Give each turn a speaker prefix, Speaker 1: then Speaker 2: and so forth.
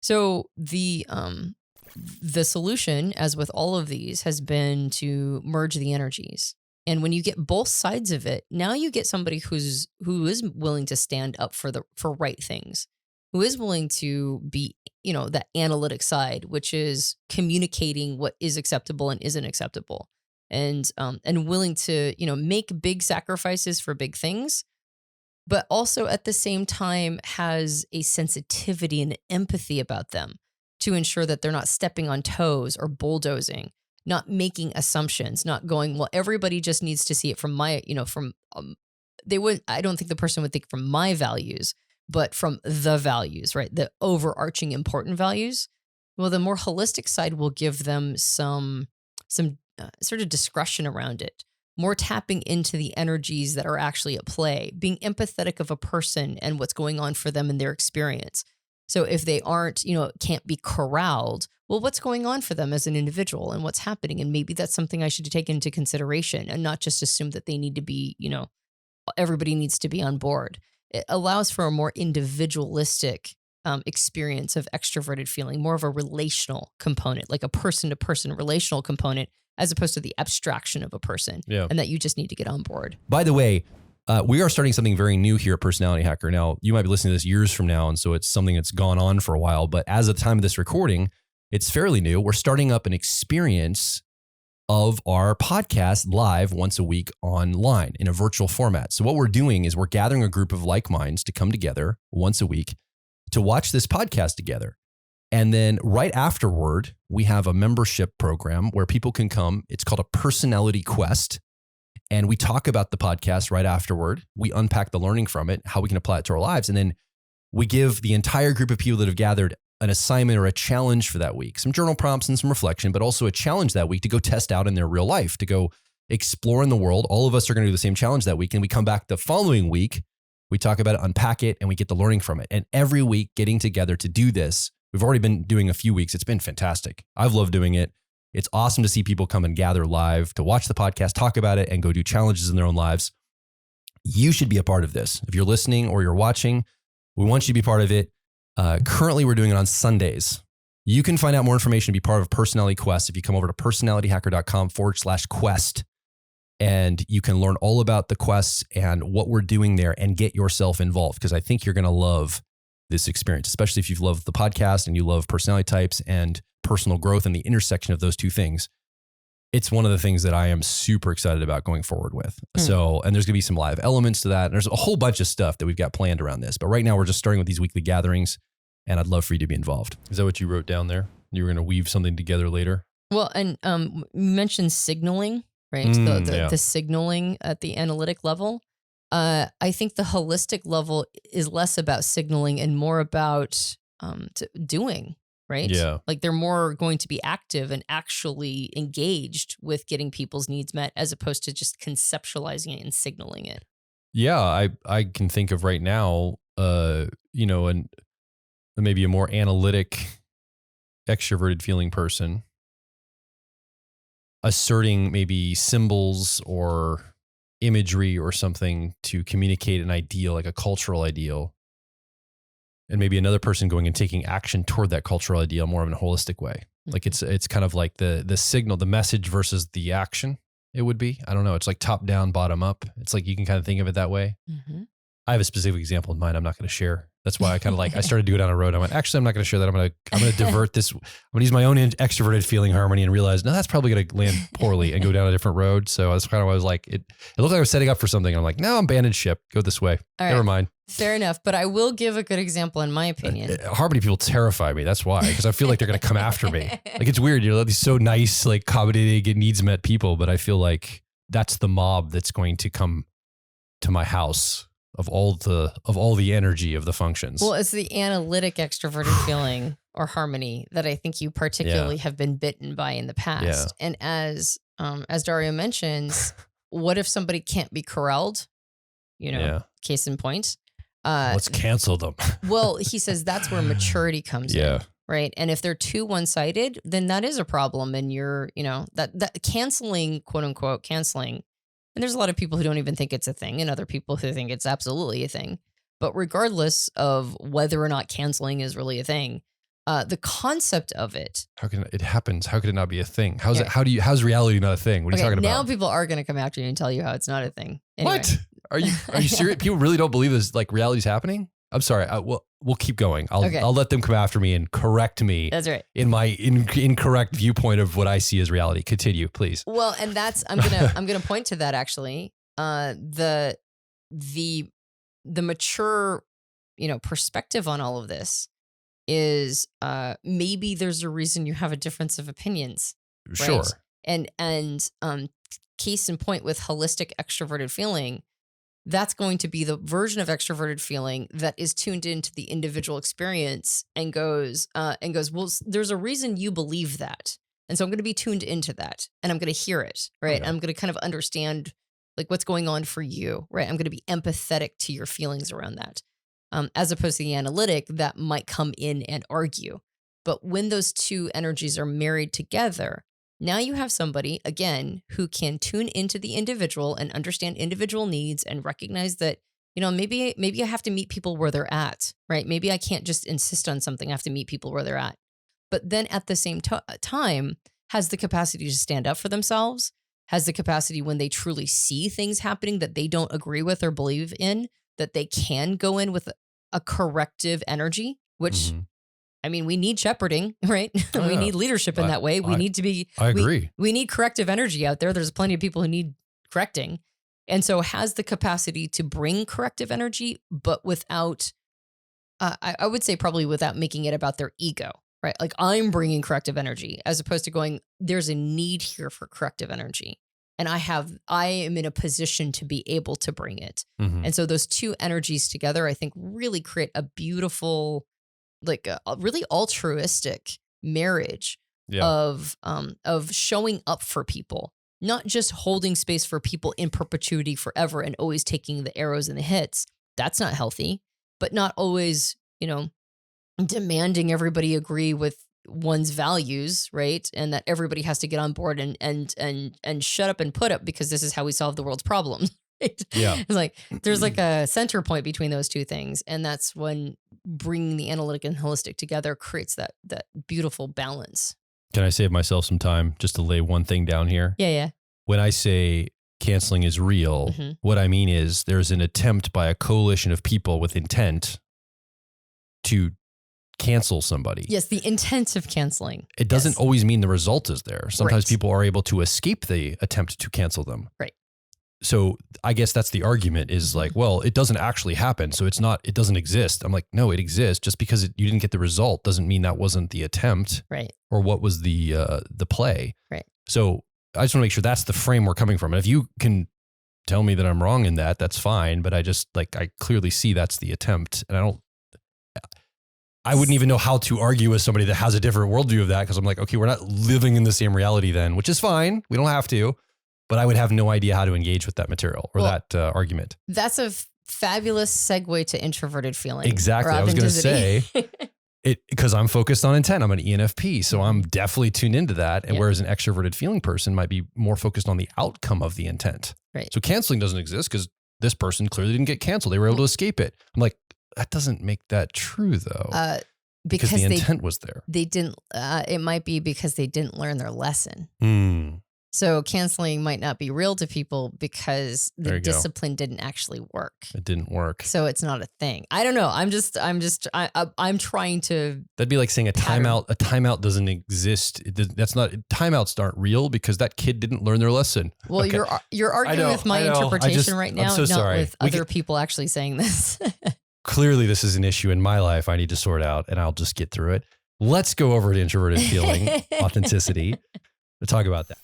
Speaker 1: So the solution, as with all of these, has been to merge the energies. And when you get both sides of it, now you get somebody who is willing to stand up for right things, who is willing to be, that analytic side, which is communicating what is acceptable and isn't acceptable, and willing to, make big sacrifices for big things, but also at the same time has a sensitivity and empathy about them to ensure that they're not stepping on toes or bulldozing, not making assumptions, not going, well, everybody just needs to see it from my, I don't think the person would think from my values, but from the values, right? The overarching important values. Well, the more holistic side will give them some sort of discretion around it, more tapping into the energies that are actually at play, being empathetic of a person and what's going on for them in their experience. So if they aren't, can't be corralled, well, what's going on for them as an individual and what's happening? And maybe that's something I should take into consideration and not just assume that they need to be, everybody needs to be on board. It allows for a more individualistic experience of extroverted feeling, more of a relational component, like a person-to-person relational component, as opposed to the abstraction of a person, and that you just need to get on board.
Speaker 2: By the way, we are starting something very new here at Personality Hacker. Now, you might be listening to this years from now, and so it's something that's gone on for a while, but as of the time of this recording, it's fairly new. We're starting up an experience of our podcast live once a week online in a virtual format. So what we're doing is we're gathering a group of like minds to come together once a week to watch this podcast together. And then right afterward, we have a membership program where people can come. It's called a personality quest. And we talk about the podcast right afterward. We unpack the learning from it, how we can apply it to our lives. And then we give the entire group of people that have gathered an assignment or a challenge for that week, some journal prompts and some reflection, but also a challenge that week to go test out in their real life, to go explore in the world. All of us are going to do the same challenge that week. And we come back the following week, we talk about it, unpack it, and we get the learning from it. And every week getting together to do this, we've already been doing a few weeks. It's been fantastic. I've loved doing it. It's awesome to see people come and gather live to watch the podcast, talk about it, and go do challenges in their own lives. You should be a part of this. If you're listening or you're watching, we want you to be part of it. Currently, we're doing it on Sundays. You can find out more information and be part of Personality Quest if you come over to personalityhacker.com/quest. And you can learn all about the quests and what we're doing there and get yourself involved, because I think you're going to love this experience, especially if you've loved the podcast and you love personality types and personal growth and the intersection of those two things. It's one of the things that I am super excited about going forward with. So, and there's going to be some live elements to that. And there's a whole bunch of stuff that we've got planned around this. But right now we're just starting with these weekly gatherings, and I'd love for you to be involved. Is that what you wrote down there? You were going to weave something together later?
Speaker 1: Well, and you mentioned signaling, right? The signaling at the analytic level. I think the holistic level is less about signaling and more about doing. Right?
Speaker 2: Yeah.
Speaker 1: Like they're more going to be active and actually engaged with getting people's needs met, as opposed to just conceptualizing it and signaling it.
Speaker 2: Yeah, I can think of right now, and maybe a more analytic, extroverted feeling person asserting maybe symbols or imagery or something to communicate an ideal, like a cultural ideal. And maybe another person going and taking action toward that cultural ideal more of in a holistic way. Like it's kind of like the signal, the message versus the action, it would be. I don't know. It's like top down, bottom up. It's like you can kind of think of it that way. Mm-hmm. I have a specific example in mind I'm not going to share. That's why I kind of I started to go down a road. I went, actually, I'm not going to share that. I'm going to divert this. I'm going to use my own extroverted feeling harmony and realize, no, that's probably going to land poorly and go down a different road. So that's kind of why I was like, it looked like I was setting up for something. I'm like, no, I'm abandoned ship. Go this way. Never mind.
Speaker 1: Fair enough. But I will give a good example in my opinion.
Speaker 2: Harmony people terrify me. That's why, because I feel like they're going to come after me. Like it's weird. These so nice, like accommodating, get needs met people. But I feel like that's the mob that's going to come to my house. Of all the energy of the functions.
Speaker 1: Well, it's the analytic extroverted feeling or harmony that I think you particularly have been bitten by in the past. Yeah. And as Dario mentions, what if somebody can't be corralled? Case in point.
Speaker 2: Let's cancel them.
Speaker 1: Well, he says that's where maturity comes in. Right. And if they're too one-sided, then that is a problem. And you're, that canceling, quote unquote, canceling. And there's a lot of people who don't even think it's a thing and other people who think it's absolutely a thing. But regardless of whether or not canceling is really a thing, the concept of it.
Speaker 2: How can it happens? How could it not be a thing? How's
Speaker 1: Okay.
Speaker 2: it? How's reality not a thing? What are you talking
Speaker 1: Now
Speaker 2: about?
Speaker 1: people are going to come after you and tell you how it's not a thing. Anyway.
Speaker 2: What? Are you serious? People really don't believe this, like, reality's happening? I'm sorry. We'll keep going. I'll let them come after me and correct me.
Speaker 1: That's right.
Speaker 2: In my incorrect viewpoint of what I see as reality. Continue, please.
Speaker 1: Well, and that's I'm gonna point to that actually. The mature, perspective on all of this is maybe there's a reason you have a difference of opinions.
Speaker 2: Sure.
Speaker 1: Right? And case in point with holistic extroverted feeling, that's going to be the version of extroverted feeling that is tuned into the individual experience and goes, well, there's a reason you believe that. And so I'm going to be tuned into that and I'm going to hear it, right?
Speaker 2: Yeah.
Speaker 1: I'm going to kind of understand like what's going on for you, right? I'm going to be empathetic to your feelings around that. As opposed to the analytic that might come in and argue. But when those two energies are married together, now you have somebody, again, who can tune into the individual and understand individual needs and recognize that, maybe I have to meet people where they're at, right? Maybe I can't just insist on something. I have to meet people where they're at. But then at the same time, has the capacity to stand up for themselves, has the capacity when they truly see things happening that they don't agree with or believe in, that they can go in with a corrective energy, which we need shepherding, right? We need leadership in that way. We need to be,
Speaker 2: I agree.
Speaker 1: We need corrective energy out there. There's plenty of people who need correcting. And so has the capacity to bring corrective energy, but without, I would say probably without making it about their ego, right? Like I'm bringing corrective energy as opposed to going, there's a need here for corrective energy. And I am in a position to be able to bring it. And so those two energies together, I think really create a beautiful, like a really altruistic marriage of showing up for people, not just holding space for people in perpetuity forever and always taking the arrows and the hits. That's not healthy, but not always, demanding everybody agree with one's values, right? And that everybody has to get on board and shut up and put up because this is how we solve the world's problems. Right?
Speaker 2: Yeah.
Speaker 1: It's like there's like a center point between those two things. And that's when bringing the analytic and holistic together creates that beautiful balance.
Speaker 2: Can I save myself some time just to lay one thing down here?
Speaker 1: Yeah.
Speaker 2: When I say canceling is real, what I mean is there's an attempt by a coalition of people with intent to cancel somebody.
Speaker 1: Yes, the intent of canceling.
Speaker 2: It doesn't always mean the result is there. Sometimes people are able to escape the attempt to cancel them.
Speaker 1: Right.
Speaker 2: So I guess that's the argument is like, well, it doesn't actually happen. So it doesn't exist. I'm like, no, it exists. Just because you didn't get the result doesn't mean that wasn't the attempt.
Speaker 1: Right.
Speaker 2: Or what was the play.
Speaker 1: Right.
Speaker 2: So I just want to make sure that's the frame we're coming from. And if you can tell me that I'm wrong in that, that's fine. But I clearly see that's the attempt. And I wouldn't even know how to argue with somebody that has a different worldview of that because I'm like, okay, we're not living in the same reality then, which is fine. We don't have to, but I would have no idea how to engage with that material or that argument.
Speaker 1: That's a fabulous segue to introverted feeling.
Speaker 2: Exactly. I was going to say it because I'm focused on intent. I'm an ENFP, so I'm definitely tuned into that. And whereas an extroverted feeling person might be more focused on the outcome of the intent.
Speaker 1: Right.
Speaker 2: So canceling doesn't exist because this person clearly didn't get canceled. They were able to escape it. I'm like, that doesn't make that true though. Because the intent was there. They
Speaker 1: didn't, it might be because they didn't learn their lesson. So canceling might not be real to people because the discipline didn't actually work.
Speaker 2: It didn't work.
Speaker 1: So it's not a thing. I don't know. I'm trying to.
Speaker 2: That'd be like saying a timeout doesn't exist. Timeouts aren't real because that kid didn't learn their lesson.
Speaker 1: Well,
Speaker 2: okay.
Speaker 1: you're arguing with my interpretation right now,
Speaker 2: so
Speaker 1: not
Speaker 2: sorry.
Speaker 1: with other people actually saying this.
Speaker 2: Clearly, this is an issue in my life I need to sort out, and I'll just get through it. Let's go over to introverted feeling, authenticity, to talk about that.